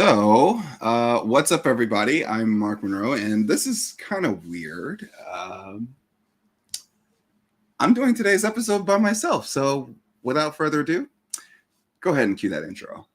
What's up, everybody? I'm Mark Monroe, and this is kind of weird. I'm doing today's episode by myself, so without further ado, go ahead and cue that intro.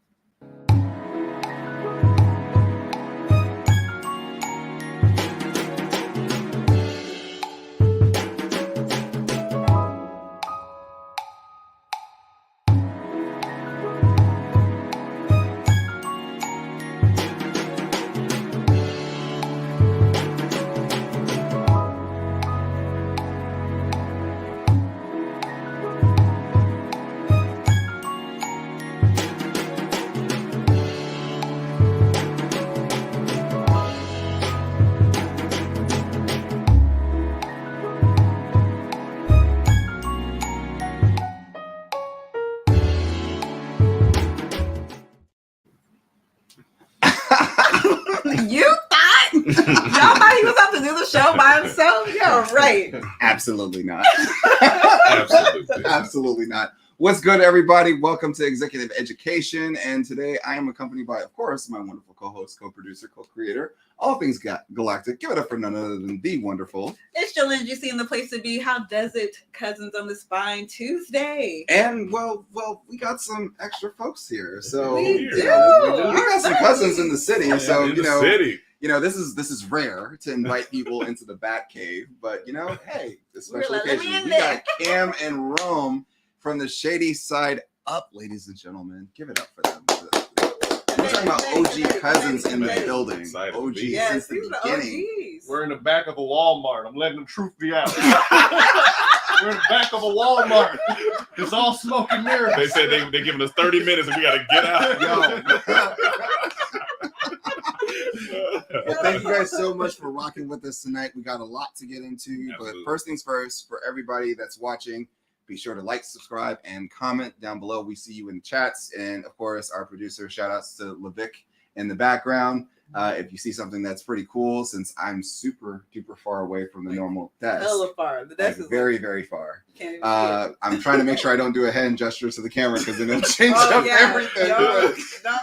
Y'all thought he was about to do the show by himself? Yeah, right. Absolutely not. Absolutely. Absolutely not. What's good, everybody? Welcome to Executive Education. And today I am accompanied by, of course, my wonderful co-host, co-producer, co-creator, all things galactic. Give it up for none other than the wonderful. It's Jolene GC in the place to be. How does it, cousins on this fine Tuesday? And well, we got some extra folks here. So We we got some cousins in the city. Yeah, So in the city. this is rare to invite people into the Bat Cave, but hey, the special We're like, let me occasion. in We there. got Cam and Rome from the Shady Side Up, ladies and gentlemen. Give it up for them. We're talking about OG cousins in the building. Excited to OG be Yes, since the these are beginning. OGs. We're in the back of a Walmart. I'm letting the truth be out. We're in the back of a Walmart. It's all smoke and mirrors. They said they're giving us 30 minutes and we got to get out. Well, thank you guys so much for rocking with us tonight. We got a lot to get into, but Absolutely. first things first, for everybody that's watching, be sure to like, subscribe, and comment down below. We see you in the chats, and of course, our producer. Shout outs to Levick in the background. If you see something that's pretty cool, since I'm super duper far away from the normal desk, Hella far. The like desk is very very far. can't even see it. I'm trying to make sure I don't do a hand gesture to the camera because then it'll change Oh, up yeah. everything. Don't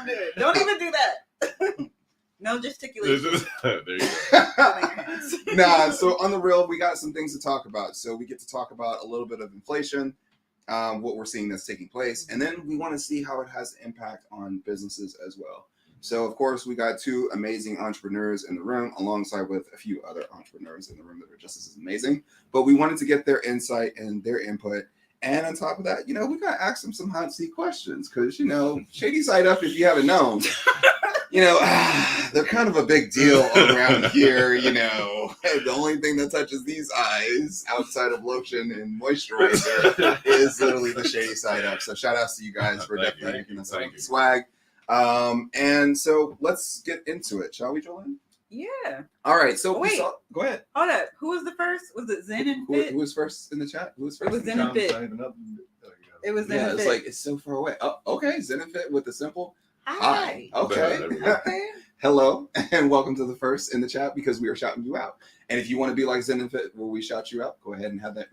do it. Don't even do that. No gesticulation. There you go. Holding your hands. Nah, so on the real, we got some things to talk about. So we get to talk about a little bit of inflation, what we're seeing that's taking place, and then we want to see how it has impact on businesses as well. So of course, we got two amazing entrepreneurs in the room, alongside with a few other entrepreneurs in the room that are just as amazing. But we wanted to get their insight and their input. And on top of that, we got to ask them some hot seat questions because, Shady Side Up, if you haven't known, they're kind of a big deal around here, The only thing that touches these eyes outside of lotion and moisturizer is literally the Shady Side Up. So shout outs to you guys for Thank you. definitely making us Thank up you. the swag. And so let's get into it, shall we, Jolene? Yeah. All right. So Wait. go ahead. Hold up. Who was the first? Was it Zen and Who Fit? was first in the chat? Who was first? It was in the Zen chat? and Fit. It was Zen Yeah, and it's Fit. like it's so far away. Oh, okay. Zen and Fit with the simple Hi. Okay. There we go. Okay. Hello and welcome to the first in the chat because we are shouting you out. And if you want to be like Zen and Fit where we shout you out, go ahead and have that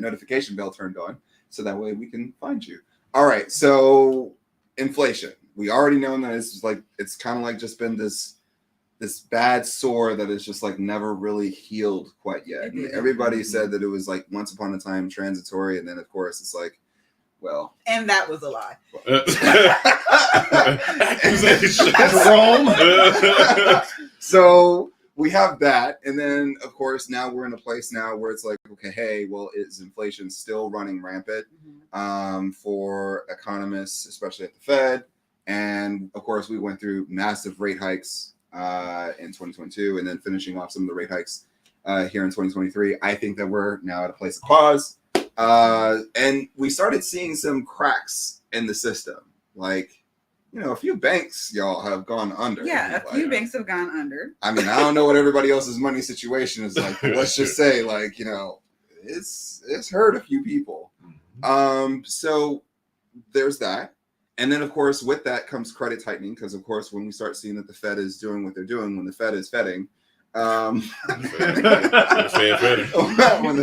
notification bell turned on so that way we can find you. All right. So inflation. We already know that it's kind of like just been this bad sore that is just like never really healed quite yet. And everybody said that it was like once upon a time transitory, and then of course it's like, well, And that was a lie. Accusation. Rome. So we have that, and then of course now we're in a place now where it's like, okay, hey, well, is inflation still running rampant for economists, especially at the Fed? And of course, we went through massive rate hikes in 2022, and then finishing off some of the rate hikes here in 2023. I think that we're now at a place of pause, and we started seeing some cracks in the system. Like, a few banks, y'all, have gone under. Yeah, a few banks have gone under. I mean, I don't know what everybody else's money situation is like, but let's just say, like, it's hurt a few people. So there's that. And then, of course, with that comes credit tightening, because, of course, when we start seeing that the Fed is doing what they're doing, when the Fed is Fedding, when the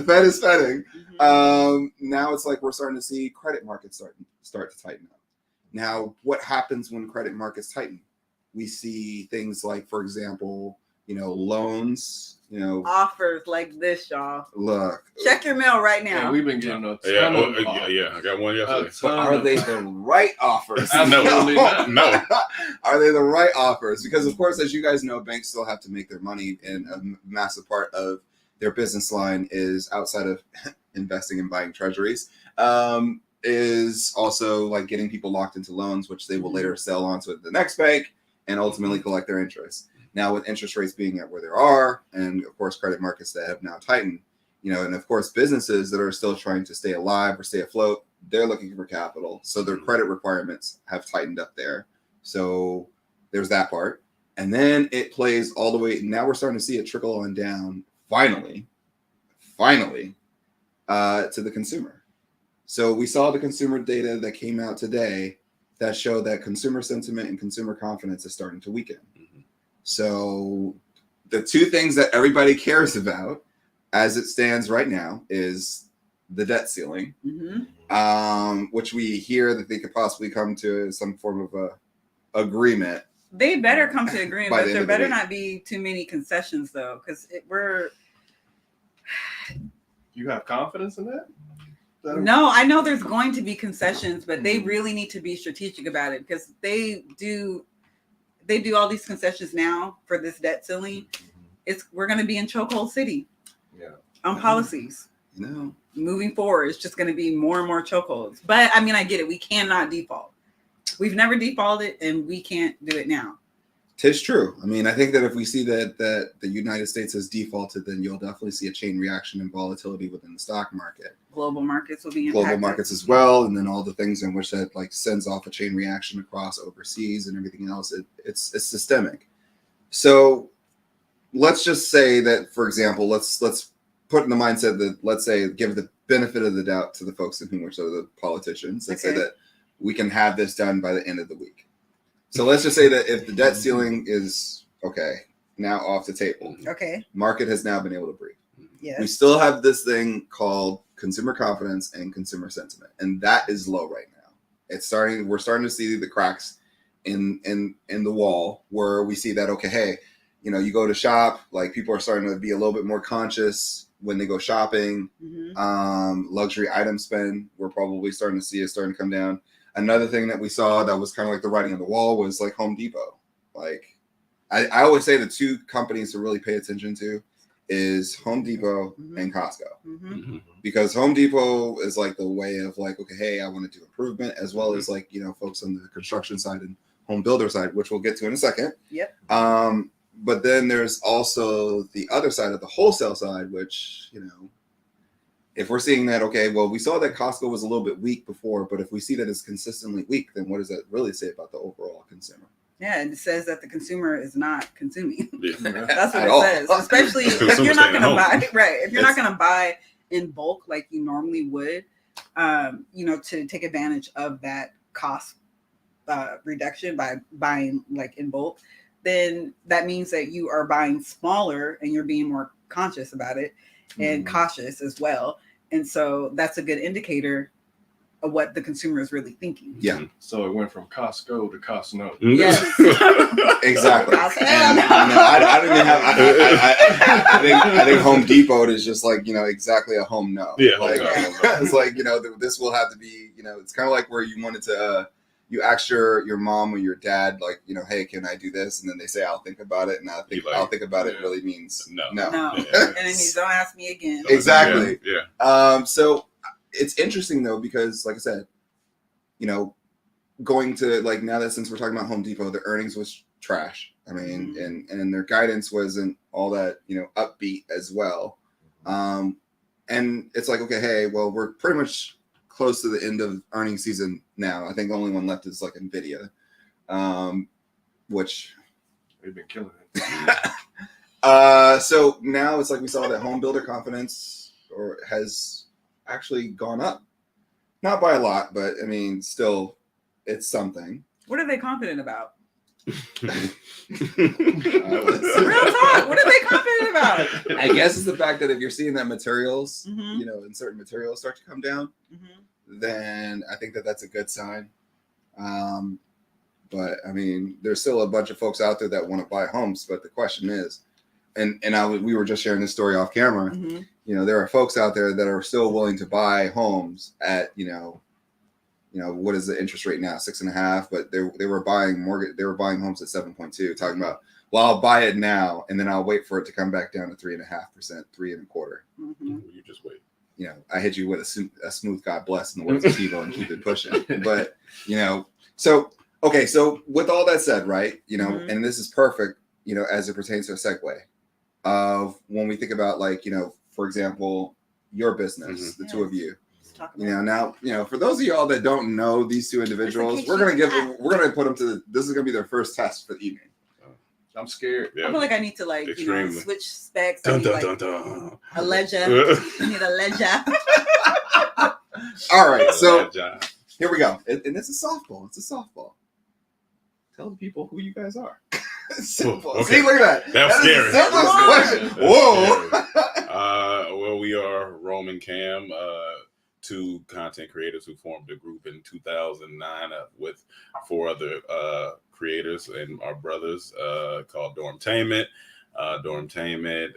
Fed is Fedding, now it's like we're starting to see credit markets start to tighten up. Now, what happens when credit markets tighten? we see things like, for example, loans. Offers like this, y'all. Look, Check your mail right Yeah, now. we've been getting a ton Yeah, of I got one yesterday. but are they the right offers? Absolutely not. No. Are they the right offers? Because of course, as you guys know, banks still have to make their money, and a massive part of their business line is outside of investing and buying treasuries. Is also like getting people locked into loans, which they will later sell on to the next bank and ultimately collect their interest. Now, with interest rates being at where they are, and of course, credit markets that have now tightened, and of course, businesses that are still trying to stay alive or stay afloat, they're looking for capital. So their credit requirements have tightened up there. So there's that part. And then it plays all the way. Now we're starting to see it trickle on down, finally, to the consumer. So we saw the consumer data that came out today that showed that consumer sentiment and consumer confidence is starting to weaken. So the two things that everybody cares about as it stands right now is the debt ceiling, which we hear that they could possibly come to some form of a agreement. They better come to agreement, By the but end there of the better week. not be too many concessions, though, because we're. You have confidence in that? No, I know there's going to be concessions, but they really need to be strategic about it because they do all these concessions now for this debt ceiling. We're going to be in chokehold city. Yeah. On policies. No. Moving forward, it's just going to be more and more chokeholds. But I mean, I get it. We cannot default. We've never defaulted, and we can't do it now. Tis true. I mean, I think that if we see that the United States has defaulted, then you'll definitely see a chain reaction and volatility within the stock market. Global markets will be impacted. Global markets as well, and then all the things in which that like sends off a chain reaction across overseas and everything else. It's systemic. So let's just say that, for example, let's put in the mindset that, let's say, give the benefit of the doubt to the folks in whom which are the politicians. Let's say that we can have this done by the end of the week. So let's just say that if the debt ceiling is now off the table, Okay. market has now been able to breathe. Yes. We still have this thing called consumer confidence and consumer sentiment, and that is low right now. We're starting to see the cracks in the wall where we see that, you go to shop, like people are starting to be a little bit more conscious when they go shopping. Luxury item spend, we're probably starting to see it starting to come down. Another thing that we saw that was kind of like the writing on the wall was like Home Depot. Like I always say the two companies to really pay attention to is Home Depot and Costco. Because Home Depot is like the way of like, I want to do improvement, as well as like, folks on the construction side and home builder side, which we'll get to in a second. Yep. But then there's also the other side of the wholesale side, which, if we're seeing that, we saw that Costco was a little bit weak before, but if we see that it's consistently weak, then what does that really say about the overall consumer? Yeah, it says that the consumer is not consuming. Yeah. That's what At it all. says. Especially if Consumer you're not staying going to home. buy, right? If you're not going to buy in bulk like you normally would, to take advantage of that cost reduction by buying like in bulk, then that means that you are buying smaller and you're being more conscious about it and cautious as well. And so that's a good indicator of what the consumer is really thinking. Yeah. So it went from Costco to Costco. Yes. Exactly. Costco. And, I don't even have. I think Home Depot is just like exactly a home no. Yeah, Like, home no. it's like this will have to be it's kind of like where you wanted to you ask your mom or your dad like hey, can I do this, and then they say I'll think about it, and I'll think about it really means no. No. Yeah. And then you don't ask me again. Exactly. Yeah. So it's interesting though, because like I said, going to like, now that since we're talking about Home Depot, the earnings was trash. I mean, and their guidance wasn't all that, upbeat as well. And it's like, we're pretty much close to the end of earnings season now. I think the only one left is like Nvidia, which They've been killing it. so now it's like we saw that home builder confidence has actually gone up, not by a lot, but I mean, still, it's something. What are they confident about? Real Real talk. What are they confident about? I guess it's the fact that if you're seeing that materials, Mhm. and certain materials start to come down, then I think that that's a good sign. But I mean, there's still a bunch of folks out there that want to buy homes. But the question is, we were just sharing this story off camera. Mhm. You know, there are folks out there that are still willing to buy homes at, what is the interest rate now? 6.5, but they were buying homes at 7.2, talking about, well, I'll buy it now and then I'll wait for it to come back down to 3.5%, 3.25. Mhm. You just wait. I hit you with a smooth God bless in the words of TiVo and keep it pushing. But, so with all that said, right, Mhm. and this is perfect, as it pertains to a segue of when we think about, like, for example, your business, the two of you, Let's talk about now, for those of y'all that don't know these two individuals, case we're going you to put them this is going to be their first test for the evening. I'm scared. I feel like I need to Extremely. switch specs. I Dun, need, dun, like, dun, dun. a ledger. I need a ledger. All right, so Bad job. here we go. And it's a softball. It's a softball. Tell the people who you guys are. Simple. Okay. See, look at that. That was is scary. the simplest question. That's Whoa. Well, we are Roman Cam, two content creators who formed a group in 2009 with 4 other creators and our brothers called Dormtainment. Dormtainment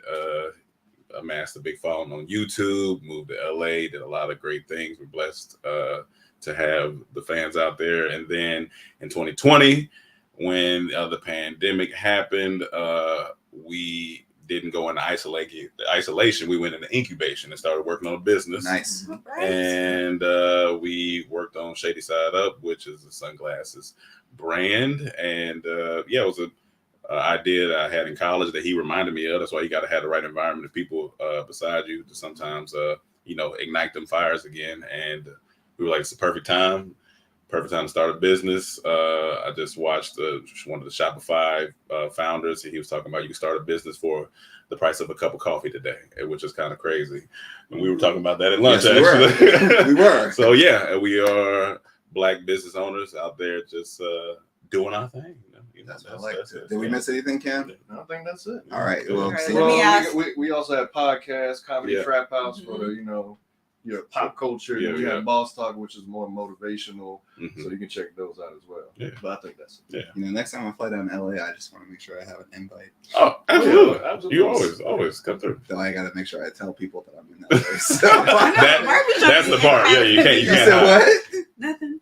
amassed a big following on YouTube, moved to LA, did a lot of great things. We're blessed to have the fans out there. And then in 2020, when the pandemic happened, we didn't go into isolation. We went into incubation and started working on a business. Nice. Right. And we worked on Shady Side Up, which is a sunglasses brand. And it was an idea that I had in college that he reminded me of. That's why you got to have the right environment of people beside you to sometimes, ignite them fires again. And we were like, it's the perfect time to start a business. I just watched one of the Shopify founders. He was talking about you can start a business for the price of a cup of coffee today, which is kind of crazy. And we were talking about that at lunch. Yes, we actually. We were. So yeah, we are Black business owners out there just doing our thing. That's what I like. Did we miss anything, Cam? I don't think that's it. All right. All Well, right, see, let me ask- we also have podcasts, Comedy Yeah. Trap House for Mhm. the, your pop culture. Yeah, We yeah. have Boss Talk, which is more motivational. Mhm. So you can check those out as well. Yeah. But I think that's it. next time I fly down to LA, I just want to make sure I have an invite. Oh, absolutely. Yeah, absolutely. You always come through. So I got to make sure I tell people that I'm in LA. So. That's the part. Yeah, you can't. You said what? Nothing.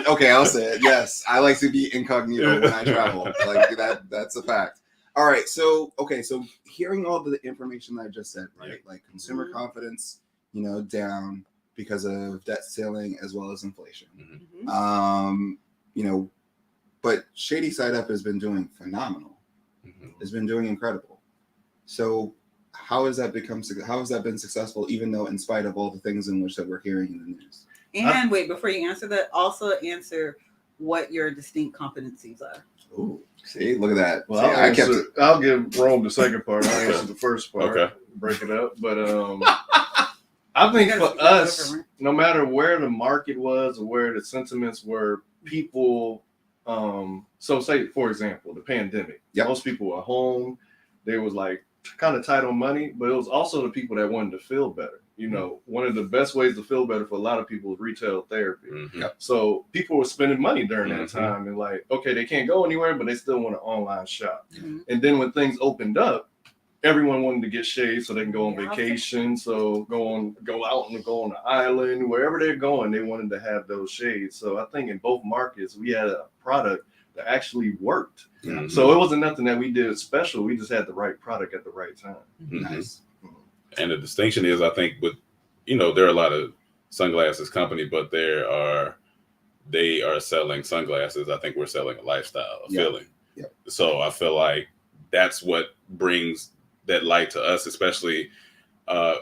Okay, I'll say it. Yes, I like to be incognito when I travel. Like that's a fact. All right, so hearing all the information that I just said, right? Like consumer Mhm. confidence, down because of debt ceiling as well as inflation. Mhm. But Shady Side Up has been doing phenomenal. It's been doing incredible. So how has that been successful, even though in spite of all the things in which that we're hearing in the news? And wait, before you answer that, also answer what your distinct competencies are. Ooh, see, look at that. Well, See, I'll give Rome the second part. I'll answer the first part. Okay. Break it up. But I think You for gotta us, split it over, no matter where the market was or where the sentiments were, people, so say, for example, the pandemic. Yep. Most people were home. They was like kind of tight on money, but it was also the people that wanted to feel better. One of the best ways to feel better for a lot of people is retail therapy. Mhm. Yep. So people were spending money during that Mhm. time and like, okay, they can't go anywhere, but they still want to online shop. Mhm. And then when things opened up, everyone wanted to get shades so they can go on Yeah. vacation. So go out and go on the island, wherever they're going, they wanted to have those shades. So I think in both markets, we had a product that actually worked. Mhm. So it wasn't nothing that we did special. We just had the right product at the right time. Mhm. Nice. And the distinction is, I think, with there are a lot of sunglasses company, but they are selling sunglasses. I think we're selling a lifestyle, a Yeah. feeling. Yep. So I feel like that's what brings that light to us, especially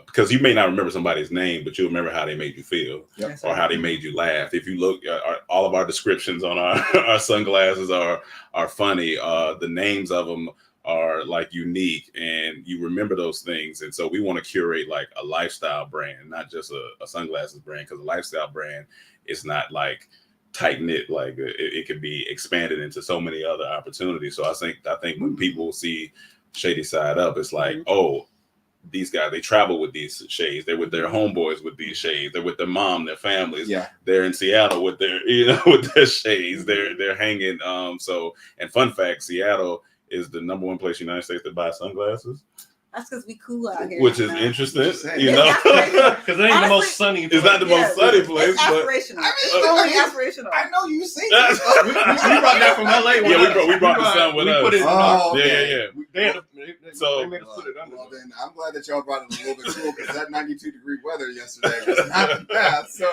because you may not remember somebody's name, but you remember how they made you feel Yep. or how they made you laugh. If you look, all of our descriptions on our, our sunglasses are funny. The names of them are like unique, and you remember those things. And so we want to curate like a lifestyle brand, not just a sunglasses brand, because a lifestyle brand is not like tight knit. Like it could be expanded into so many other opportunities. So I think when people see Shady Side Up, it's like, Mhm. oh, these guys, they travel with these shades. They're with their homeboys with these shades. They're with their mom, their families. Yeah. They're in Seattle with their, with their shades. They're hanging. So, and fun fact, Seattle is the number one place in the United States to buy sunglasses, That's because we cool out here. which is you know? interesting. Just saying. You It's know, aspirational. Because it ain't the most sunny. it's not the most sunny place, It's but aspirational. I mean, It's only I mean, aspirational. I know you seen we it. we brought that from LA. with Yeah, we us. brought the sun with we us. Put it in Oh, our- okay. yeah. They had to, So- they made us put it under. Well, then I'm glad that y'all brought it a little bit cool because that 92-degree weather yesterday was not bad. So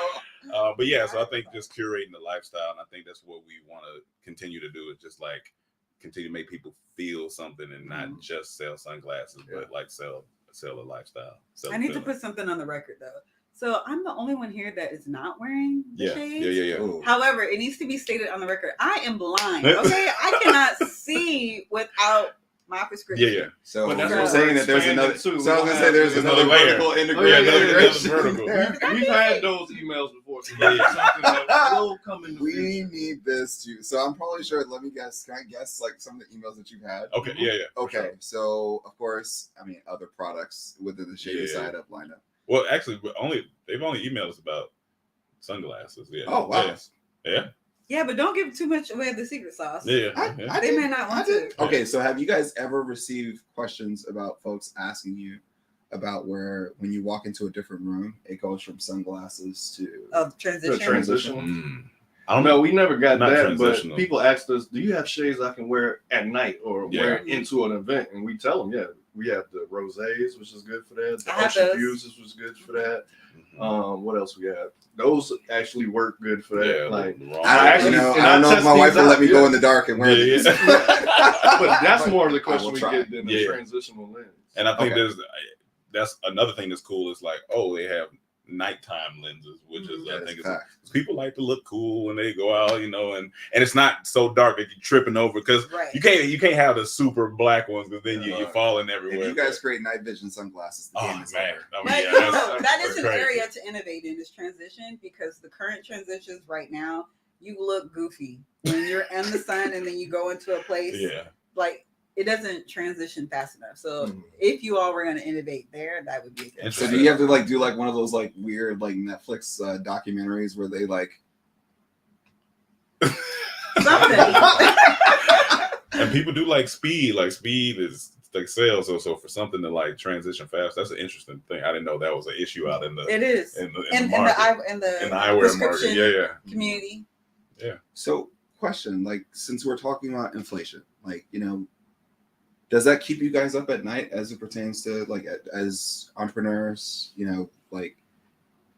But yeah, so I think just curating the lifestyle, and I think that's what we want to continue to do, is just like continue to make people feel something and not just sell sunglasses, but like sell a lifestyle. Sell I a need to feeling. put something on the record though. So I'm the only one here that is not wearing the Yeah, shades. yeah. ooh. However, it needs to be stated on the record. I am blind. Okay, I cannot see without my prescription. Yeah. So But that's you're what saying we're that there's another. expanding So I to. was gonna say there's There's another another layer. vertical Oh, yeah, integration. another vertical. there. We've had those emails before. So Yeah. that's something that will come in the We future. need this too. So I'm probably sure. Let me guess. Can I guess like some of the emails that you've had? Okay. Yeah. For Okay. sure. So of course, I mean other products within the shady Yeah. side up lineup. Well, actually, they've only emailed us about sunglasses. Yeah. Oh wow. Yeah. Yeah, but don't give too much away of the secret sauce. Yeah. I They didn't- may not want I didn't- to. Okay, so have you guys ever received questions about folks asking you about where when you walk into a different room, it goes from sunglasses to Of transition. The transition. I don't No, know. we never got Not that, but transitional. people asked us, do you have shades I can wear at night or Yeah. wear into an event? And we tell them, yeah, we have the rosés, which is good for that. The I have ocean those. views, which was good for that. Mhm. What else we have? Those actually work good for that. Yeah. Like, I actually- don't know. and I don't know I if my test wife these will let out, me go yeah. in the dark and wear Yeah, these. yeah. but that's more of the I question will we try. get than the Yeah. transitional lens. And I think Okay. that's another thing that's cool is like, oh, they have nighttime lenses, which is That I is think a is fact. people like to look cool when they go out, and it's not so dark that you're tripping over because Right. you can't have the super black ones because then you're Right. falling If everywhere. you guys create night vision sunglasses, the game oh is man, over. I mean, But yeah, no, that's- that is that's an crazy. area to innovate in, is transition, because the current transitions right now, you look goofy when you're in the sun and then you go into a place. Yeah, Like, it doesn't transition fast enough. So Mhm. if you all were going to innovate there, that would be a good. So Interesting. do you have to like do like one of those like weird like Netflix documentaries where they like Something. and people do like speed. Like speed is like sales. So for something to like transition fast, that's an interesting thing. I didn't know that was an issue out in the It is. in the In the market. eyewear Eyewear market. Yeah. community. So, question, like, since we're talking about inflation, like, does that keep you guys up at night as it pertains to like as entrepreneurs? Like,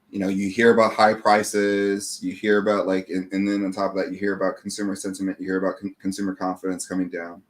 you hear about high prices, you hear about like, and then on top of that, you hear about consumer sentiment, you hear about consumer confidence coming down.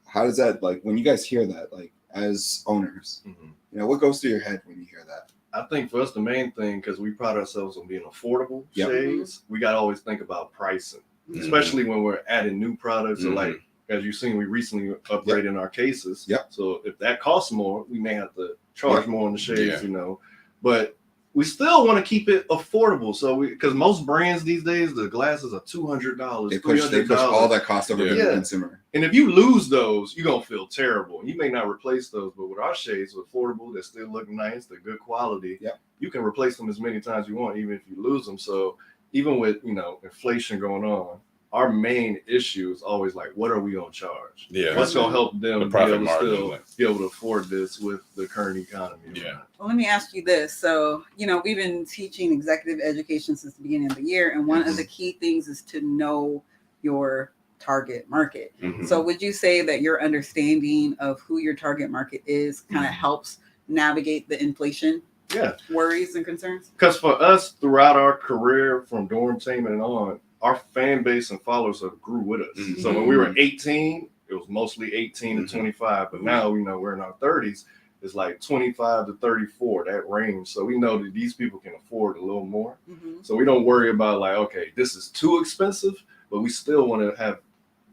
How does that, like, when you guys hear that, like, as owners, Mhm. what goes through your head when you hear that? I think for us, the main thing, because we pride ourselves on being affordable Yep. shades, we got to always think about pricing, Mhm. especially when we're adding new products. Or Mhm. like, as you've seen, we recently upgraded our cases. Yep. So if that costs more, we may have to charge Yep. more on the shades, Yeah. But we still want to keep it affordable. So because most brands these days, the glasses are $200, They push $300. all that cost over to Yeah. the consumer. And if you lose those, you're gonna feel terrible. You may not replace those, but with our shades, are affordable, they still look nice, they're good quality. Yep. You can replace them as many times you want, even if you lose them. So even with inflation going on, our main issue is always like, what are we gonna charge? Yeah. What's gonna help them The be profit able to margin, still like- be able to afford this with the current economy? Yeah. Well, let me ask you this. So, we've been teaching executive education since the beginning of the year, and one of the key things is to know your target market. Mhm. So, would you say that your understanding of who your target market is kind of helps navigate the inflation Yeah. worries and concerns? Because for us, throughout our career from Dormtainment and on, our fan base and followers have grew with us. Mhm. So when we were 18, it was mostly 18 Mhm. to 25. But now, we're in our 30s. It's like 25 to 34, that range. So we know that these people can afford a little more. Mm-hmm. So we don't worry about like, okay, this is too expensive, but we still want to have,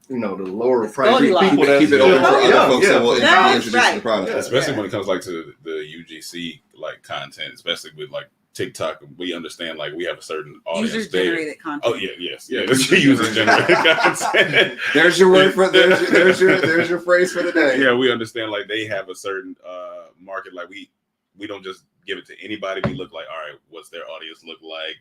the lower It's price Goldilocks. people that Keep it open for other Yeah, folks that will That's introduce the right. product. Yeah. Especially when it comes like to the UGC like content, especially with like TikTok, we understand like we have a certain audience User there. generated content. Oh yeah, yes, yeah. User generated content. There's your word for there's your phrase for the day. Yeah, we understand like they have a certain market. Like we don't just give it to anybody. We look like, all right, what's their audience look like?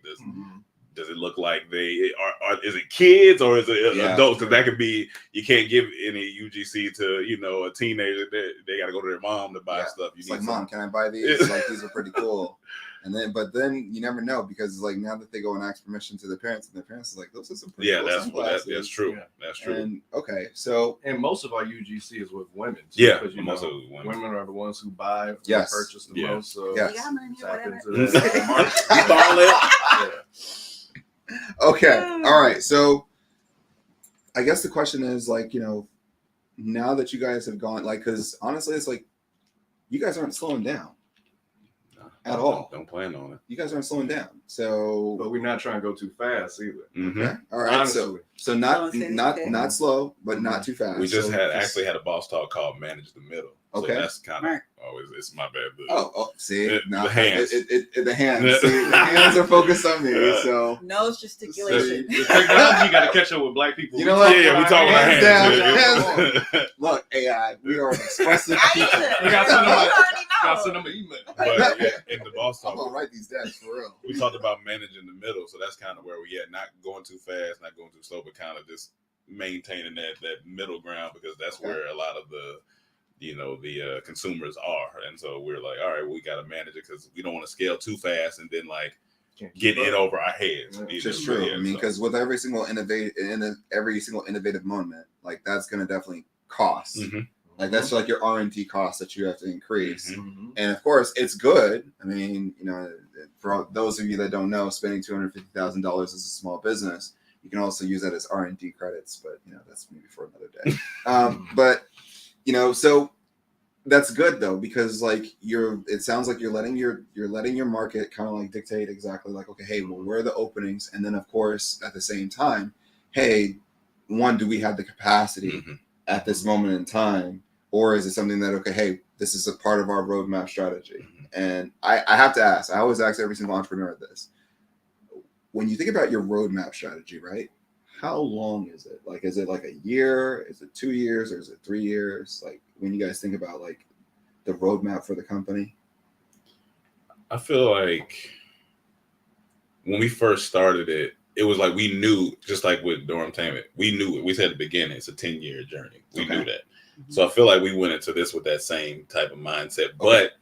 Does it look like they are is it kids or is it adults? Because that could be, you can't give any UGC to, you know, a teenager. They got to go to their mom to buy stuff. It's like, Mom, can I buy these? Like, these are pretty cool. And then you never know, because like now that they go and ask permission to their parents, and their parents are like, those are some pretty cool sunglasses. That's true. Yeah. That's true. And okay, so most of our UGC is with women. Too, yeah, because most of it was women. women are the ones who buy, Yes. purchase the Yeah. most. So Yes. Yeah, money, tap whatever. into that. okay, all right. So I guess the question is, like, you know, now that you guys have gone, like, because honestly, it's like you guys aren't slowing down at all. Don't plan on it. You guys aren't slowing down. So But we're not trying to go too fast either. Mm-hmm. okay, all right. Honestly. So not Slow and not steady. not slow, but not too fast. We just So actually had a boss talk called Manage the Middle. So Okay. that's kind of Right. always, it's my bad. But see, The now hands. the hands. See, the hands are focused on me. So No gesticulation. The technology got to catch up with black people. You know what? yeah, we talking about Hands hands. down. Look, AI, we are expressive people. Aisha, We got you some of already Got to know. send them an email. But yeah, in the boss I'm talk, gonna write these down for real. we talked about managing the middle, so that's kind of where we at. Not going too fast, not going too slow, but kind of just maintaining that middle ground, because that's Okay. where a lot of the consumers are. And so we're like, all right, well, we got to manage it, because we don't want to scale too fast and then like Can't keep get in up. over our heads. Yeah, you Which is know? true. Yeah, I mean, so- because with every single innovative moment, like that's gonna definitely cost. Mhm. Like that's like your R&D costs that you have to increase. Mhm. Mhm. And of course, it's good. I mean, you know, for those of you that don't know, spending $250,000 as a small business, you can also use that as R&D credits. But you know, that's maybe for another day. But you know, so that's good though, because like it sounds like you're letting your market kind of like dictate exactly like, okay, hey, well, where are the openings? And then of course, at the same time, hey, one, do we have the capacity Mhm. at this moment in time? Or is it something that, okay, hey, this is a part of our roadmap strategy? And I have to ask, I always ask every single entrepreneur this. When you think about your roadmap strategy, right? How long is it? Like, is it like a year? Is it 2 years? Or is it 3 years? Like, when you guys think about like the roadmap for the company? I feel like when we first started it, it was like we knew, just like with Dormtainment, we knew it. We said at the beginning, it's a 10-year journey. We Okay. knew that. So I feel like we went into this with that same type of mindset, but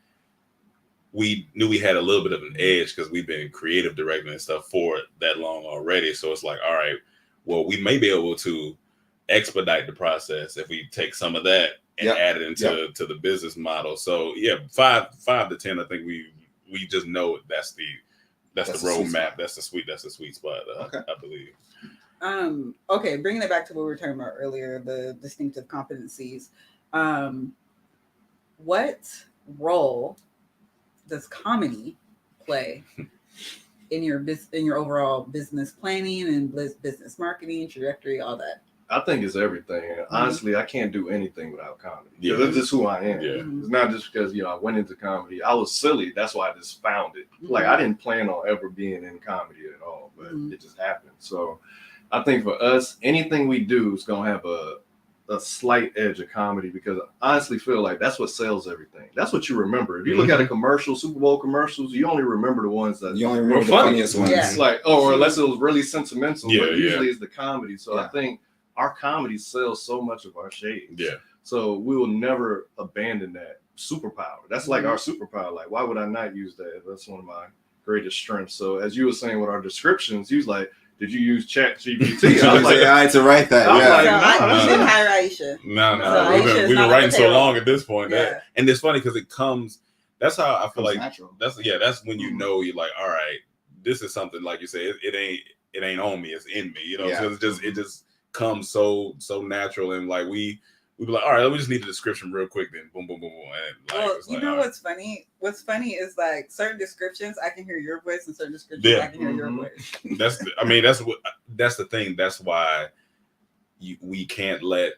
we knew we had a little bit of an edge because we've been creative directing and stuff for that long already. So it's like, all right, well, we may be able to expedite the process if we take some of that and Yep. add it into to the business model. So yeah, 5 to 10, I think we just know that's the That's the sweet roadmap. spot. That's the sweet spot. Okay. I believe. Okay, bringing it back to what we were talking about earlier, the distinctive competencies. What role does comedy play in your overall business planning and business marketing, trajectory, all that? I think it's everything. And honestly, I can't do anything without comedy. Yeah. That's just who I am. Yeah. Mhm. It's not just because I went into comedy. I was silly. That's why I just found it. Like I didn't plan on ever being in comedy at all, but Mhm. it just happened. So I think for us, anything we do is gonna have a slight edge of comedy, because I honestly feel like that's what sells everything. That's what you remember. If you look at a commercial, Super Bowl commercials, you only remember the ones that You only remember the funny. funniest ones. Yeah. It's like, or unless it was really sentimental, Yeah, but yeah. usually it's the comedy. So Yeah. I think our comedy sells so much of our shades. Yeah. So we will never abandon that superpower. That's like our superpower. Like, why would I not use that? That's one of my greatest strengths. So as you were saying with our descriptions, you was like, did you use Chat GPT? I was like, AI to write that. I was Yeah. like, So no, I no. didn't hire Aisha. No, So we've Aisha is been not writing on the so payroll. long at this point. Yeah. And it's funny because it comes. That's how I feel Comes like. natural. That's when you know you're like, all right, this is something, like you say, it ain't on me, it's in me. You know, Yeah. so it just comes so natural, and like we be like, all right, we just need the description real quick, then boom, boom, boom, boom, and like, Well, it's you like, know all right. what's funny? What's funny is like certain descriptions I can hear your voice, and certain descriptions Yeah. I can hear your Mhm. voice. That's the thing. That's why we can't let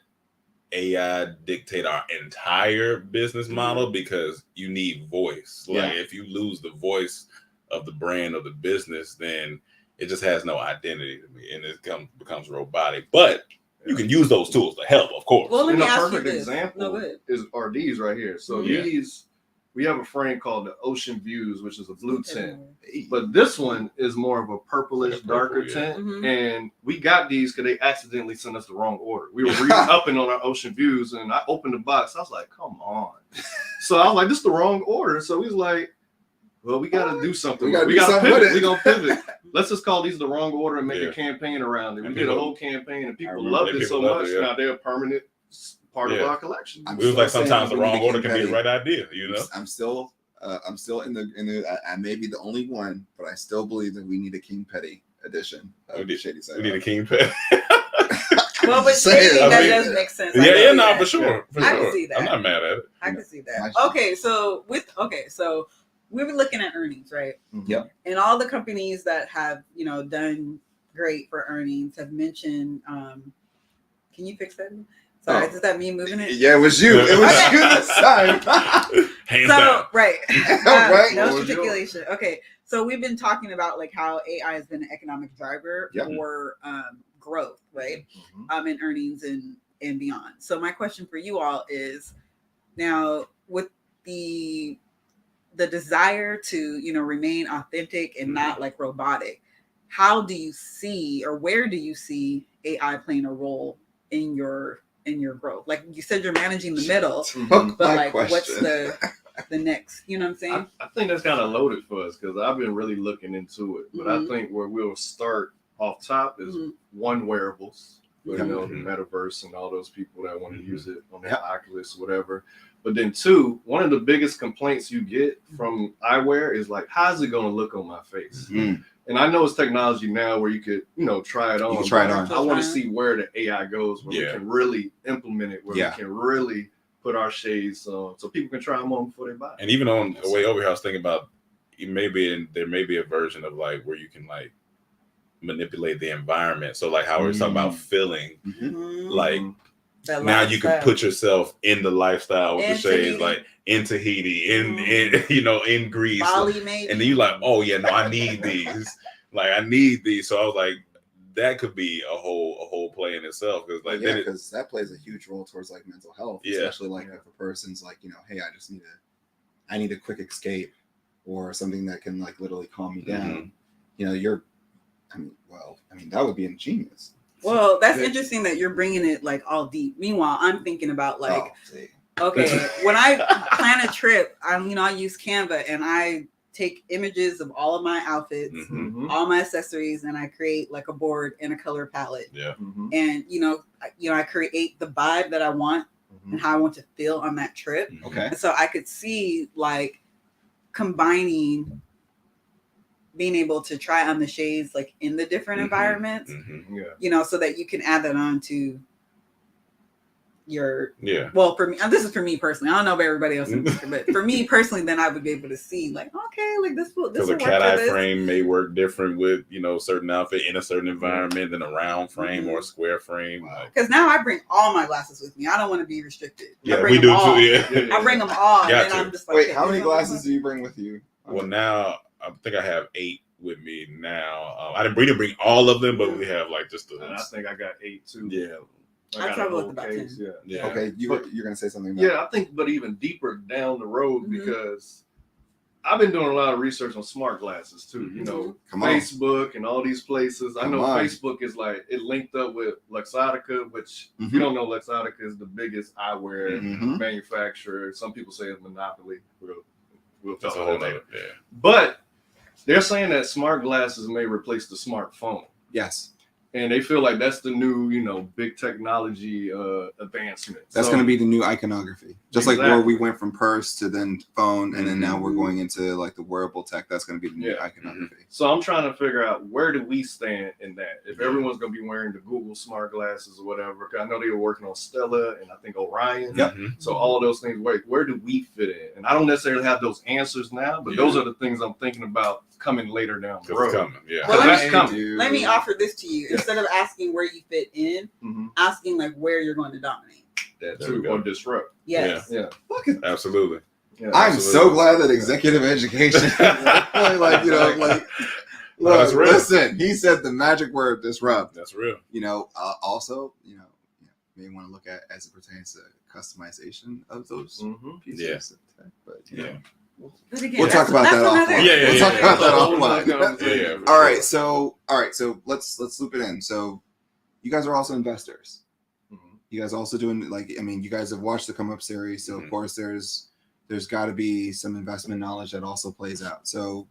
AI dictate our entire business model, because you need voice. Like Yeah. if you lose the voice of the brand of the business, then it just has no identity to me, and it becomes robotic. But you can use those tools to help, of course. Well, let And me a ask you perfect this. example No, go ahead. are these right here. So Yeah. these, we have a frame called the Ocean Views, which is a blue tint. Hey. But this one is more of a purplish, Like a purple, darker yeah. tint. Mhm. And we got these because they accidentally sent us the wrong order. We were re-upping on our Ocean Views, and I opened the box. I was like, come on. So I was like, this is the wrong order. So he's like, well, we got to do something. We gotta We do got to something with pivot. it. We're going to pivot. Let's just call these the wrong order and make Yeah. a campaign around it. We And did a people- whole campaign, and people remember loved that. it so People loved much. it, yeah. Now they're a permanent part of Yeah. our collection. I'm It was still like saying sometimes the we need wrong a order King can be the Petty. right idea, you know? I'm still in the. I may be the only one, but I still believe that we need a King Petty edition We of need- Shady Side. We need a Up. king pet. Well, but Saying, maybe I that mean- does make sense. Yeah, I can yeah, see no, that. for sure. For I can sure. see that. I'm not mad at it. I can see that. My- Okay, so we were looking at earnings, right? Yep. And all the companies that have, done great for earnings have mentioned. Can you fix that? Sorry, Oh. is that me moving it? Yeah, it was you. It was Okay. you this time. Hands So down. right, Right. no What was articulation. Okay, so we've been talking about like how AI has been an economic driver Yep. for growth, right? Mhm. In earnings and beyond. So my question for you all is now with the desire to remain authentic and not like robotic, how do you see or where do you see AI playing a role in your growth? Like you said, you're managing the middle, Mhm. but My like what's question. the next? You know what I'm saying? I think that's kind of loaded for us because I've been really looking into it. But Mhm. I think where we'll start off top is Mhm. one, wearables, the Mhm. metaverse and all those people that want to Mhm. use it on their Yep. Oculus, whatever. But then two, one of the biggest complaints you get from eyewear is like, how's it going to look on my face? Mm. And I know it's technology now where you could, try it on. can try it but on. I want to see where the AI goes, where Yeah. we can really implement it, where Yeah. we can really put our shades on, so people can try them on before they buy. And even on the way over here, I was thinking about there may be a version of like where you can like manipulate the environment. So like how we're talking about feeling, Mhm. Mhm. like That now you can lifestyle. put yourself in the lifestyle with In the shades, Tahiti. like in Tahiti, in Greece, Bali maybe. and then you like, oh yeah, no, I need these. Like I need these. So I was like, that could be a whole play in itself because like yeah, then it, because that plays a huge role towards like mental health, Yeah. especially like if a person's like, hey, I need a quick escape or something that can like literally calm me down. That would be ingenious. Well, that's Good. interesting that you're bringing it like all deep. Meanwhile, I'm thinking about like, Oh, see. okay, when I plan a trip, I use Canva and I take images of all of my outfits, Mhm. Mhm. all my accessories, and I create like a board and a color palette. yeah, Mhm. And I create the vibe that I want Mhm. and how I want to feel on that trip. Okay. And so I could see like combining being able to try on the shades like in the different Mhm. environments, Mhm. Yeah. so that you can add that on to your, yeah. well, for me, and this is for me personally. I don't know about everybody else, but for me personally, then I would be able to see like, okay, like this will Because work a cat for eye this. frame may work different with certain outfit in a certain environment than a round frame Mhm. or a square frame. Wow. Like, Because now I bring all my glasses with me. I don't want to be restricted. I yeah, bring we them do all. too. Yeah. Yeah. I bring them all, Got and then to. I'm just like, Wait, okay, how many this is glasses do you bring with you? Well, now I think I have 8 with me now. I didn't bring all of them, but we have like just And I the think I got 8 too. yeah. I got a travel with whole about case, 10. Yeah. Yeah. Okay, you're gonna say something about Yeah, I think, but even deeper down the road, Mhm. because I've been doing a lot of research on smart glasses too. Mhm. Come on. Facebook and all these places. I Come know on. Facebook is like it linked up with Luxottica, which if Mhm. you don't know, Luxottica is the biggest eyewear Mhm. manufacturer. Some people say it's monopoly. We'll talk That's a about whole that later. nother. Yeah. But they're saying that smart glasses may replace the smartphone. Yes, And they feel like that's the new, big technology advancement. that's So- gonna be the new iconography. Just like where Exactly. we went from purse to then phone, and then now we're Mhm. going into like the wearable tech. That's gonna be the new Yeah. iconography. So I'm trying to figure out where do we stand in that. If everyone's going to be wearing the Google smart glasses or whatever, 'cause I know they were working on Stella and I think Orion. Yep. Mhm. So all of those things, where do we fit in? And I don't necessarily have those answers now, but those are the things I'm thinking about coming later down the 'Cause it's road. coming. Yeah. Well, That's let me- coming. Let me offer this to you. Instead of asking where you fit in, Mhm. asking like where you're going to dominate. That There we too, go. or disrupt. Yes. Yeah. Look at Absolutely. Yeah, I'm absolutely. so glad that executive education, like you know, like No, that's look, real. listen. He said the magic word disrupt. That's real. You know, also, you know, you may want to look at as it pertains to customization of those Mhm. pieces of tech. But you Yeah. know, But again, we'll talk about that's that another- offline. Yeah, yeah, We'll yeah, talk yeah. about that That's a whole offline. nother conversation. Yeah, for All sure. right, so let's loop it in. So you guys are also investors. Mhm. You guys also doing, like, I mean, you guys have watched the Come Up series, so Mhm. of course there's got to be some investment knowledge that also plays out. So,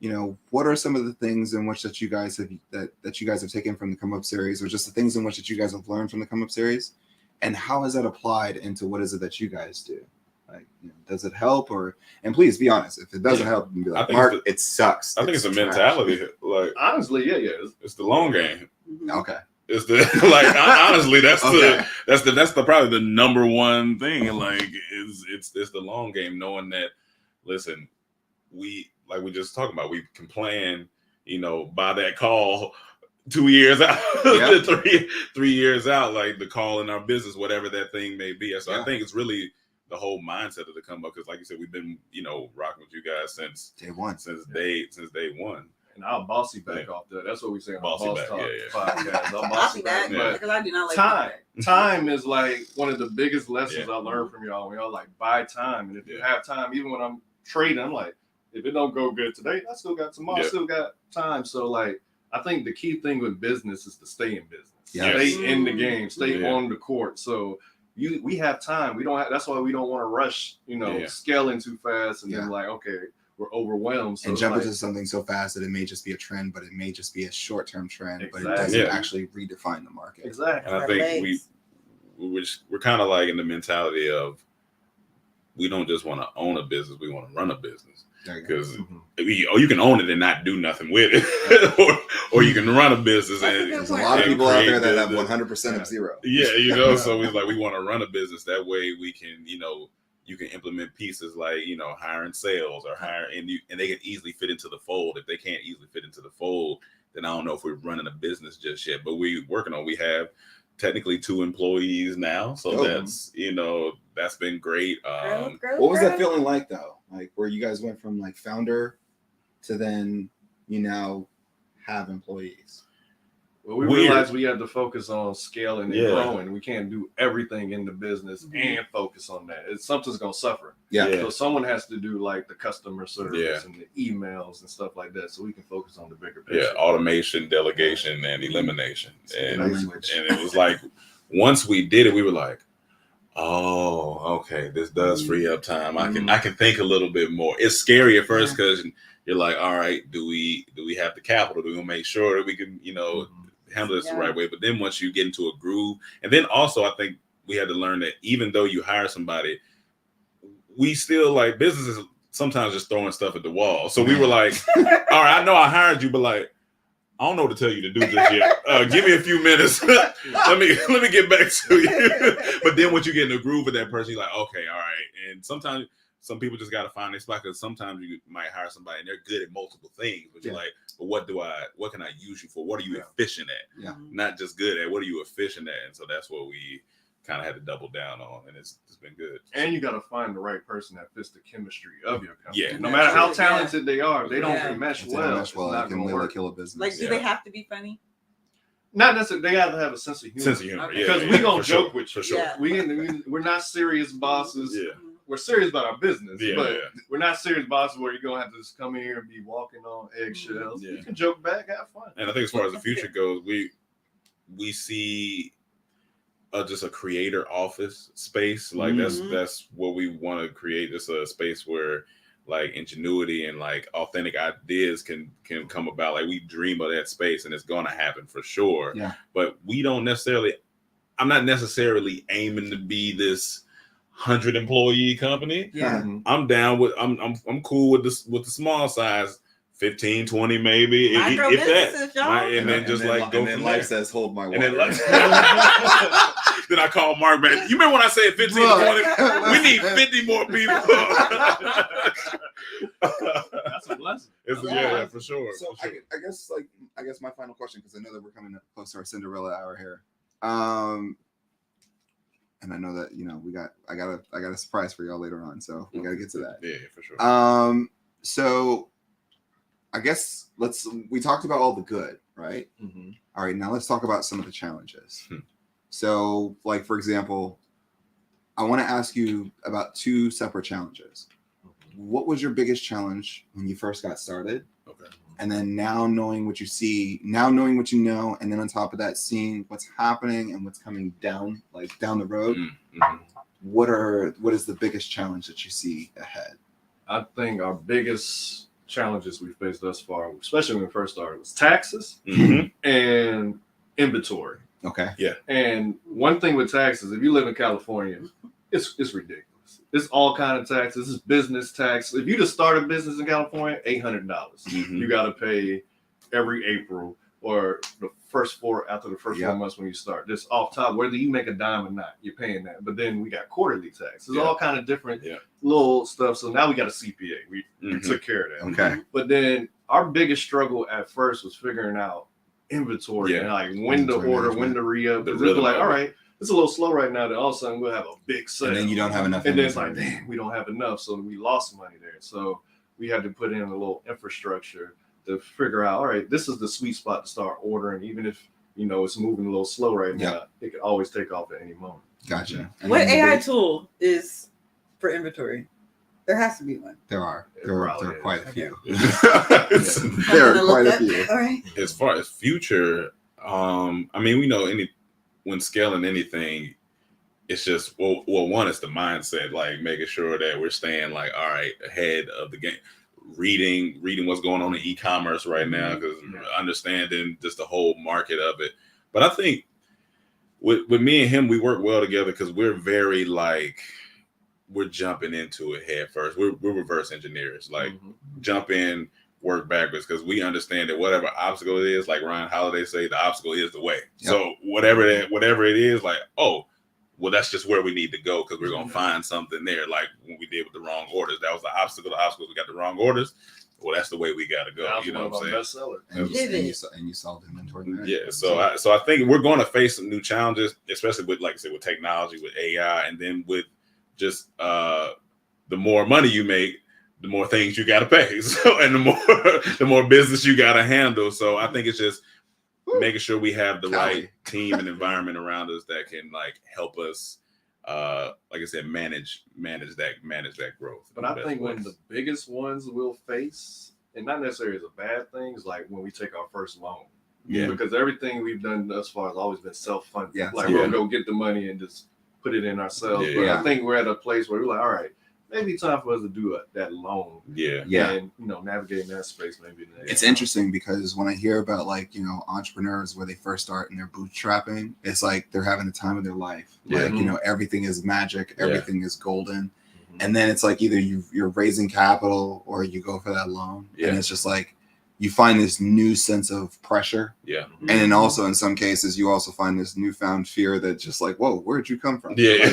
you know, what are some of the things in which that you guys have that you guys have taken from the Come Up series, or just the things in which that you guys have learned from the Come Up series, and how has that applied into what is it that you guys do? Like, you know, does it help, or, and please be honest, if it doesn't Yeah. help, you can be I like, think Mark, it's it sucks. I think it's a trash." mentality. Like Honestly, yeah. it's the long game. Mhm. Okay. It's the like honestly that's Okay. that's the probably the number one thing. Like it's the long game, knowing that listen, we like we just talking about, we can plan, you know, by that call 2 years out, Yeah. 3 years out, like the call in our business, whatever that thing may be. So Yeah. I think it's really the whole mindset of the Come Up, because like you said, we've been, you know, rocking with you guys since Day one. day one. And I'll bossy back Yeah. off that. That's what we say on Bossy Boss back, Talk yeah. podcast. I'll I'll bossy be back. back Yeah. But because I do not like time. feedback. Time is like one of the biggest lessons Yeah. I learned from y'all. When y'all like buy time, and if you Yeah. have time, even when I'm trading, I'm like, if it don't go good today, I still got tomorrow. I Yeah. still got time. So like, I think the key thing with business is to stay in business, Yes. stay in the game, stay Yeah. on the court. So we have time. We don't have. That's why we don't want to rush. You know, Yeah. scaling too fast, and Yeah. then like, okay, we're overwhelmed. So And it's jump like, into something so fast that it may just be a trend, but it may just be a short-term trend, but it Exactly. doesn't Yeah. actually redefine the market. exactly. And I think we're kind of like in the mentality of we don't just want to own a business, we want to run a business. There you go. Because Mhm. you can own it and not do nothing with it, or you can run a business That's a and good There's a point. lot of and people out there create that the- have the- 100% of zero. Yeah, you know, so we want to run a business that way. We can, you know, you can implement pieces like, you know, hiring sales or and they can easily fit into the fold. If they can't easily fit into the fold, then I don't know if we're running a business just yet. But we have technically 2 employees now, so Oh. that's, you know, that's been great. Growth, What was that growth. feeling like, though? Like, where you guys went from like founder to then you now have employees. Well, we Weird. realized we had to focus on scaling and Yeah. growing. We can't do everything in the business Mhm. and focus on that. Something's gonna suffer. Yeah. Yeah. So someone has to do like the customer service Yeah. and the emails and stuff like that, so we can focus on the bigger Yeah, picture. automation, delegation, and elimination. Speaking And of language. and it was like once we did it, we were like, oh, okay, this does free up time. I can think a little bit more. It's scary at first because you're like, all right, do we have the capital? Do we make sure that we can, you know, Mhm. handle this the Yeah. right way? But then once you get into a groove, and then also I think we had to learn that even though you hire somebody, we still like businesses sometimes just throwing stuff at the wall. So we were like, all right, I know I hired you, but like, I don't know what to tell you to do just yet. Give me a few minutes. let me get back to you. But then once you get in the groove with that person, you're like, okay, all right. And sometimes some people just got to find their spot, because sometimes you might hire somebody and they're good at multiple things, but you're like, but what can I use you for? What are you efficient at? Yeah. Not just good at. What are you efficient at? And so that's what we kind of had to double down on, and it's been good. And you got to find the right person that fits the chemistry of your company. Yeah. No matter how Yeah. talented they are, they don't Yeah. mesh If they well. don't mesh well, it's it not can going to literally work. kill a business. Like, do Yeah. they have to be funny? Not necessarily. They have to have a sense of humor. Sense of humor, Okay. yeah, Because yeah, we gonna for joke sure, with you. for sure. Yeah. We're not serious bosses. Yeah. Mhm. We're serious about our business, Yeah, but yeah. we're not serious bosses where you're gonna have to just come in here and be walking on eggshells. Yeah. You can joke back, have fun. And I think as far as the future goes, we see just a creator office space. Like Mhm. that's what we want to create. Just a space where like ingenuity and like authentic ideas can come about. Like we dream of that space, and it's gonna happen for sure. Yeah. But we don't necessarily. I'm not necessarily aiming to be this 100 employee company. Yeah. Mhm. I'm down with. I'm cool with the small size. 15, 20 maybe. Micro if businesses, that. y'all. And then just like go and then from life there. says, "Hold my water." And then then I call Mark back. You remember when I said 15 to 20? We need 50 more people. That's a blessing. Yeah, for sure. So for sure. I guess my final question, because I know that we're coming close to our Cinderella hour here. and I know that I got a surprise for y'all later on, so we got to get to that. Yeah, for sure. So I guess we talked about all the good, right? Mhm. All right, now let's talk about some of the challenges. So, like, for example, I want to ask you about 2 separate challenges. What was your biggest challenge when you first got started? Okay. And then now knowing what you see, now knowing what you know, and then on top of that, seeing what's happening and what's coming down the road. Mm-hmm. What is the biggest challenge that you see ahead? I think our biggest challenges we faced thus far, especially when we first started, was taxes Mm-hmm. and inventory. Okay. And one thing with taxes, if you live in California, it's ridiculous. It's all kind of taxes. It's business tax. If you just start a business in California, $800. Mhm. You got to pay every April or the first 4 months when you start. Just off top, whether you make a dime or not, you're paying that. But then we got quarterly tax. There's all kind of different little stuff. So now we got a CPA. We took care of that. Okay. But then our biggest struggle at first was figuring out inventory and like when to Inventory order, management. when to re-up. The Because it's rhythm like, of all it. right, it's a little slow right now. Then all of a sudden we'll have a big sale. And then you don't have enough. And then it's like, inventory. damn, we don't have enough. So we lost money there. So we had to put in a little infrastructure to figure out, all right, this is the sweet spot to start ordering. Even if, it's moving a little slow right now, it could always take off at any moment. Gotcha. And What then AI tool is for inventory? There has to be one. There are probably is. quite a few. Yeah. There I'm are gonna quite look a up. few. All right. As far as future, I mean, we know when scaling anything, it's just one is the mindset, like making sure that we're staying like, all right, ahead of the game, reading what's going on in e-commerce right now, because understanding just the whole market of it. But I think with me and him, we work well together because we're very like, we're jumping into it head first. We're reverse engineers, like jump in, work backwards, because we understand that whatever obstacle it is, like Ryan Holiday say, the obstacle is the way. Yep. So whatever it is, like, oh, well, that's just where we need to go because we're gonna find something there. Like when we did with the wrong orders, that was the obstacle. The obstacle, we got the wrong orders. Well, that's the way we got to go. That was You know one what I'm of saying? our best sellers. And you solved inventory. Yeah, so I think we're going to face some new challenges, especially with, like I said, with technology, with AI, and then with just the more money you make, the more things you got to pay. So, and the more business you got to handle. So I think it's just making sure we have the right team and environment around us that can like help us, like I said, manage that growth. But I think one of the biggest ones we'll face, and not necessarily as a bad thing, is like when we take our first loan. Yeah. Because everything we've done thus far has always been self-funded. Yeah. Like we'll go get the money and just put it in ourselves. But I think we're at a place where we're like, all right, maybe time for us to do that loan. Yeah. And navigating that space maybe. It's interesting because when I hear about like, entrepreneurs where they first start and they're bootstrapping, it's like they're having the time of their life. Yeah. Like, everything is magic, everything is golden. And then it's like either you're raising capital or you go for that loan. Yeah. And it's just like you find this new sense of pressure. Yeah. And then also in some cases you also find this newfound fear that just like, whoa, where'd you come from? Yeah.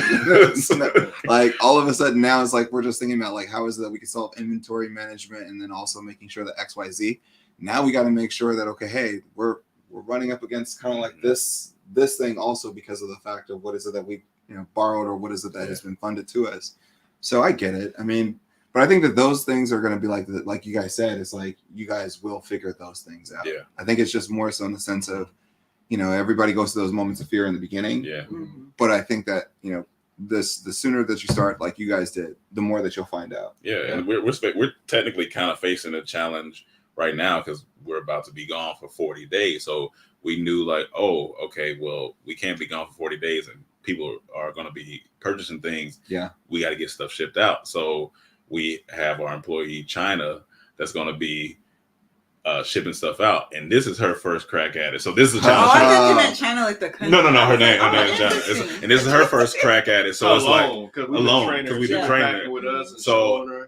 Like all of a sudden now it's like we're just thinking about like how is it that we can solve inventory management and then also making sure that XYZ. Now we got to make sure that okay, hey, we're running up against kind of like this thing also because of the fact of what is it that we borrowed or what is it that has been funded to us. So I get it. I mean, but I think that those things are going to be like you guys said, it's like you guys will figure those things out. Yeah. I think it's just more so in the sense of, everybody goes to those moments of fear in the beginning. Yeah. But I think that, the sooner that you start like you guys did, the more that you'll find out. Yeah. And we're technically kind of facing a challenge right now because we're about to be gone for 40 days. So we knew like, oh, okay, well, we can't be gone for 40 days and people are going to be purchasing things. Yeah. We got to get stuff shipped out. So we have our employee China that's going to be shipping stuff out, and this is her first crack at it. So this is a challenge. I thought you meant China like the country. No, her name is China, interesting. and this is her first crack at it. So it's like alone because we've been training with us. And so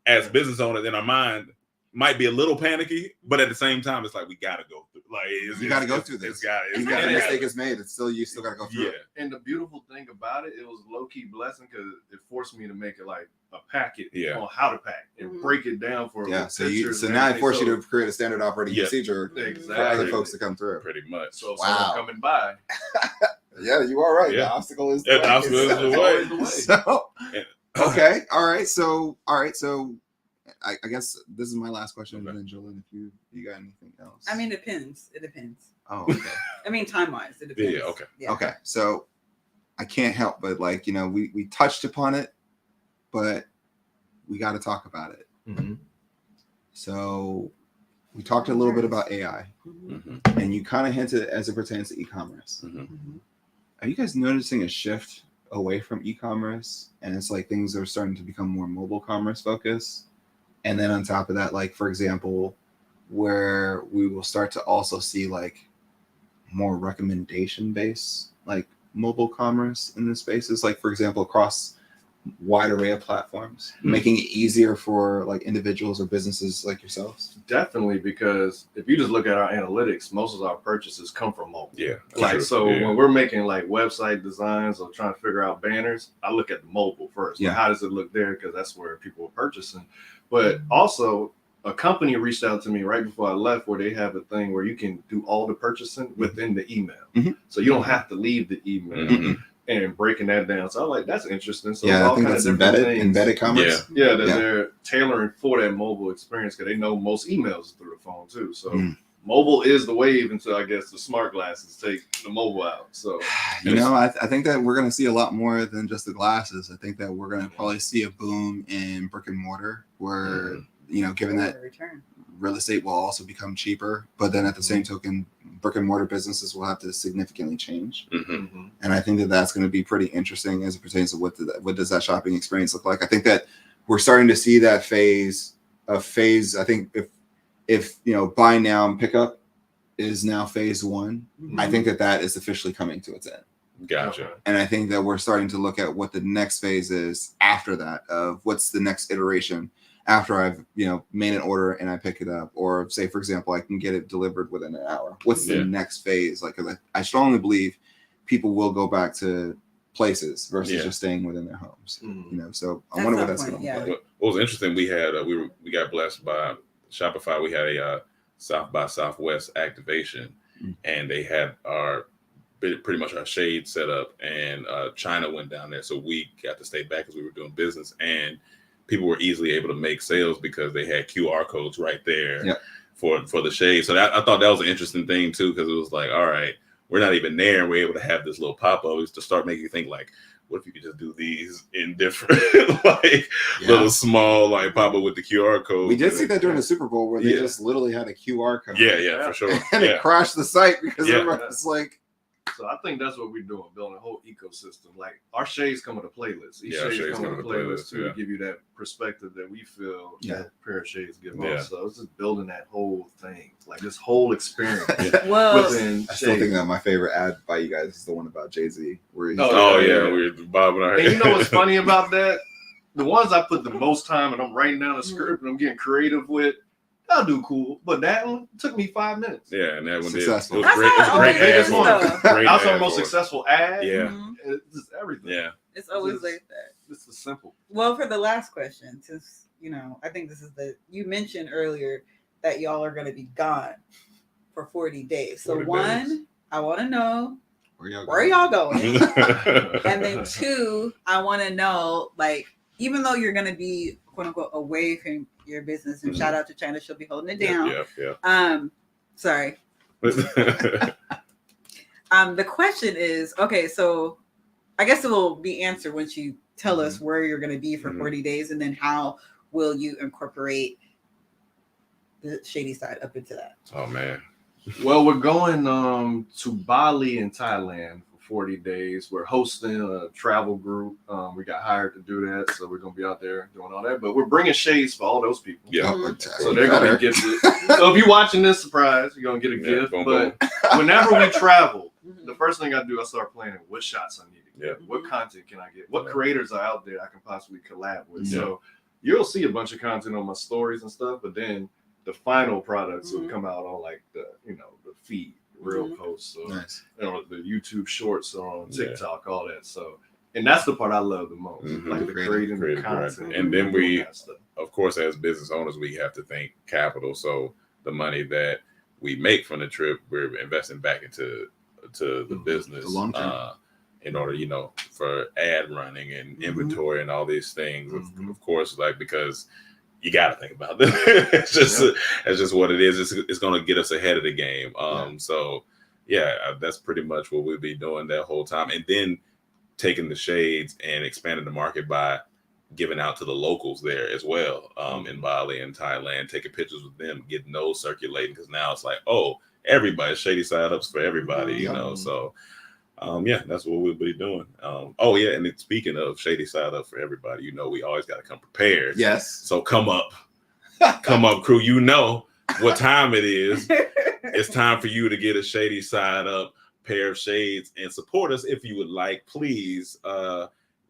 as business owners in our mind might be a little panicky, but at the same time, it's like we got to go through. Like you got to go through this. A mistake is made. You still got to go through. Yeah. It. And the beautiful thing about it was low key blessing because it forced me to make it like a packet on how to pack and break it down for So now I force you to create a standard operating procedure for other folks to come through. Pretty much. So someone coming by, Yeah, you are right. The Yeah. obstacle is Yeah, the obstacle is the way. Always the way. So, Yeah. okay, all right. So I guess this is my last question. Okay. And then Jolene, if you got anything else. I mean, it depends. It depends. oh, okay. I mean, time wise, it depends. Yeah, okay. Yeah. Okay, so I can't help but like, we touched upon it, but we got to talk about it. Mhm. So we talked a little bit about AI, Mhm. Mhm. and you kind of hinted as it pertains to e-commerce. Mhm. Mhm. Are you guys noticing a shift away from e-commerce, and it's like things are starting to become more mobile commerce focused? And then on top of that, like for example, where we will start to also see like more recommendation based like mobile commerce in the spaces, like for example across wide array of platforms, making it easier for like individuals or businesses like yourselves. Definitely, because if you just look at our analytics, most of our purchases come from mobile. Yeah. Like, true. so Yeah. when we're making like website designs or trying to figure out banners, I look at the mobile first. Yeah. Like, how does it look there? Because that's where people are purchasing. But also, a company reached out to me right before I left where they have a thing where you can do all the purchasing within the email. Mhm. So you don't have to leave the email Mhm. and breaking that down. So I'm like, that's interesting. So Yeah, it's I all think kind of that's different embedded things. commerce. Yeah. Yeah, that Yeah. they're tailoring for that mobile experience because they know most emails are through the phone too. So Mm. mobile is the wave until I guess the smart glasses take the mobile out. So I think that we're going to see a lot more than just the glasses. I think that we're going to probably see a boom in brick and mortar where, given that Return. real estate will also become cheaper, but then at the same token, brick and mortar businesses will have to significantly change. Mhm. And I think that that's going to be pretty interesting as it pertains to what does that shopping experience look like. I think that we're starting to see that phase. I think if buy now and pick up is now phase one, I think that is officially coming to its end. Gotcha. And I think that we're starting to look at what the next phase is after that, of what's the next iteration after I've made an order and I pick it up, or say for example I can get it delivered within an hour. What's the next phase? Like, 'cause I strongly believe people will go back to places versus just staying within their homes. So I wonder what that's going to look like. What was interesting, we had we got blessed by Shopify. We had a South by Southwest activation, and they had pretty much our shade set up, and China went down there, so we got to stay back because we were doing business, and people were easily able to make sales because they had QR codes right there for the shade. So I thought that was an interesting thing too, because it was like, all right, we're not even there, and we're able to have this little pop-up to start making you think like, what if you could just do these in different little small like pop-up with the QR code? We did see that during the Super Bowl where they just literally had a QR code. Yeah, for sure. And it crashed the site because Yeah. everyone's like, So I think that's what we're doing, building a whole ecosystem. Like our shades come with a playlist. Each Yeah, shades shades come with a come with a playlist playlist, to give you that perspective that we feel that pair of shades give Yeah. us. So it's just building that whole thing, like this whole experience Well, within I still think shades. that my favorite ad by you guys is the one about Jay-Z where he's Oh yeah, yeah, yeah. we're bobbing our And head. you know what's funny about that? The ones I put the most time and I'm writing down a script and I'm getting creative with, I'll do cool. But that one took me 5 minutes. Yeah, and that one Successful. did. It was That's great. It was how a great it ad always for is, it. though. Great That was our ad most for it. successful ad. Yeah. Mhm. It's just everything. Yeah. It's always Just- like that. This is simple. Well, for the last question, since I think this is you mentioned earlier that y'all are going to be gone for 40 days. So 40 one, days. I want to know where where y'all going, Mm-hmm. and then two, I want to know, like, even though you're going to be quote unquote away from your business, and shout out to China, she'll be holding it down. Yeah. Sorry. The question is, okay, so I guess it will be answered once you tell us where you're going to be for 40 days, and then how will you incorporate the shady side up into that? Oh man. Well, we're going to Bali in Thailand for 40 days. We're hosting a travel group. We got hired to do that, so we're gonna be out there doing all that. But we're bringing shades for all those people. Yeah. So they're gonna get gifted. So if you're watching this, surprise, you're gonna get a gift. boom, But whenever we travel, the first thing I do, I start planning what shots I need to get. Yeah. What content can I get? What Yeah. creators are out there I can possibly collab with? Yeah. So you'll see a bunch of content on my stories and stuff, but then the final products will come out on like the feed, real posts, so Nice. the YouTube shorts on TikTok, all that. So, and that's the part I love the most, Mhm. like the creating the Creative content. content. And then doing we- that stuff. Of course, as business owners, we have to think capital. So the money that we make from the trip, we're investing back into to the business. The long term. In order, for ad running and inventory and all these things. Of course, like, because you got to think about this. It's just what it is. It's going to get us ahead of the game. So that's pretty much what we'll be doing that whole time. And then taking the shades and expanding the market by giving out to the locals there as well, in Bali and Thailand, taking pictures with them, getting those circulating. Because now it's like, everybody, Shady Side Ups for everybody, so that's what we'll be doing. And then speaking of Shady Side Up for everybody, we always got to come prepared. Yes. So come up crew, what time it is. It's time for you to get a Shady Side Up pair of shades and support us if you would like, please.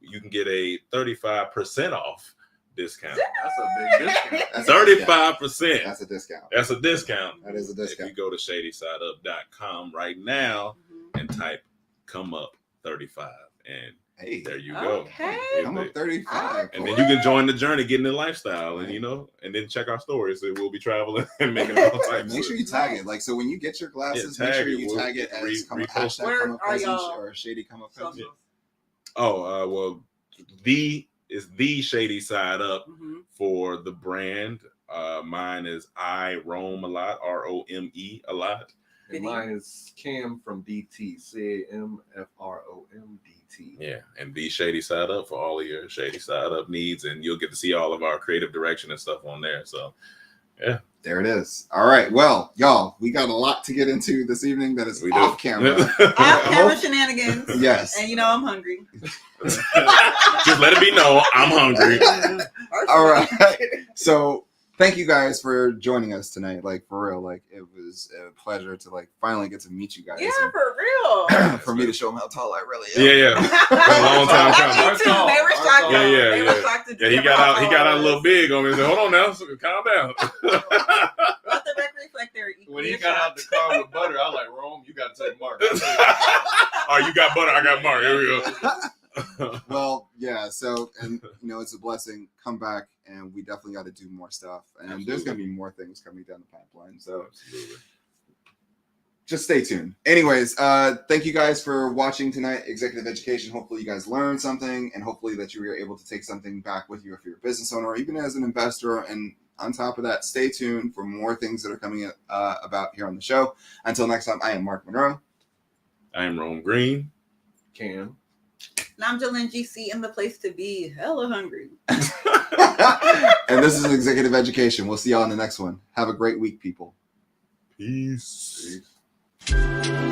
You can get a 35% off discount. That's a big discount. 35%. That's a discount. That's a discount. That is a discount. If you go to ShadySideUp.com right now and type "come up 35," and Hey, there you go. Okay. I'm up 35. And then you can join the journey, getting the lifestyle, and and then check our stories. So we'll be traveling and making all types. Make sure you tag it. Like, so when you get your glasses, make sure you tag it as come up, repost. hashtag Where come up are presents y'all? or Shady come up presents. Well, the Shady Side Up for the brand. Mine is I Roam a Lot, ROME a lot. And mine is Cam from DT, CAMFROM DT. Yeah, and the Shady Side Up for all of your Shady Side Up needs, and you'll get to see all of our creative direction and stuff on there. So, yeah. There it is. All right. Well, y'all, we got a lot to get into this evening that is We off do. camera. Off camera shenanigans. Yes. And I'm hungry. Just let it be known, I'm hungry. All right. So thank you guys for joining us tonight. Like, for real. Like, it was a pleasure to finally get to meet you guys. Yeah, And for real. for me to show them how tall I really am. Yeah. Been a long time coming. Me too. They were shocked. Yeah. They were shocked to Yeah, he got out a little big on me. He said, "Hold on now, so calm down." Let the record reflect their When he got out the car with butter, I was like, Rome, you got to take Mark. Oh, you got butter, I got Mark. Here we go. Well, yeah. So, and it's a blessing. Come back, and we definitely got to do more stuff. And there's going to be more things coming down the pipeline. So, just stay tuned. Anyways, thank you guys for watching tonight, Executive Education. Hopefully you guys learned something, and hopefully that you were able to take something back with you if you're a business owner or even as an investor. And on top of that, stay tuned for more things that are coming about here on the show. Until next time, I am Mark Monroe. I am Rome Green. Cam. And I'm Jalen GC, in the place to be hella hungry. And this is Executive Education. We'll see y'all in the next one. Have a great week, people. Peace. Peace.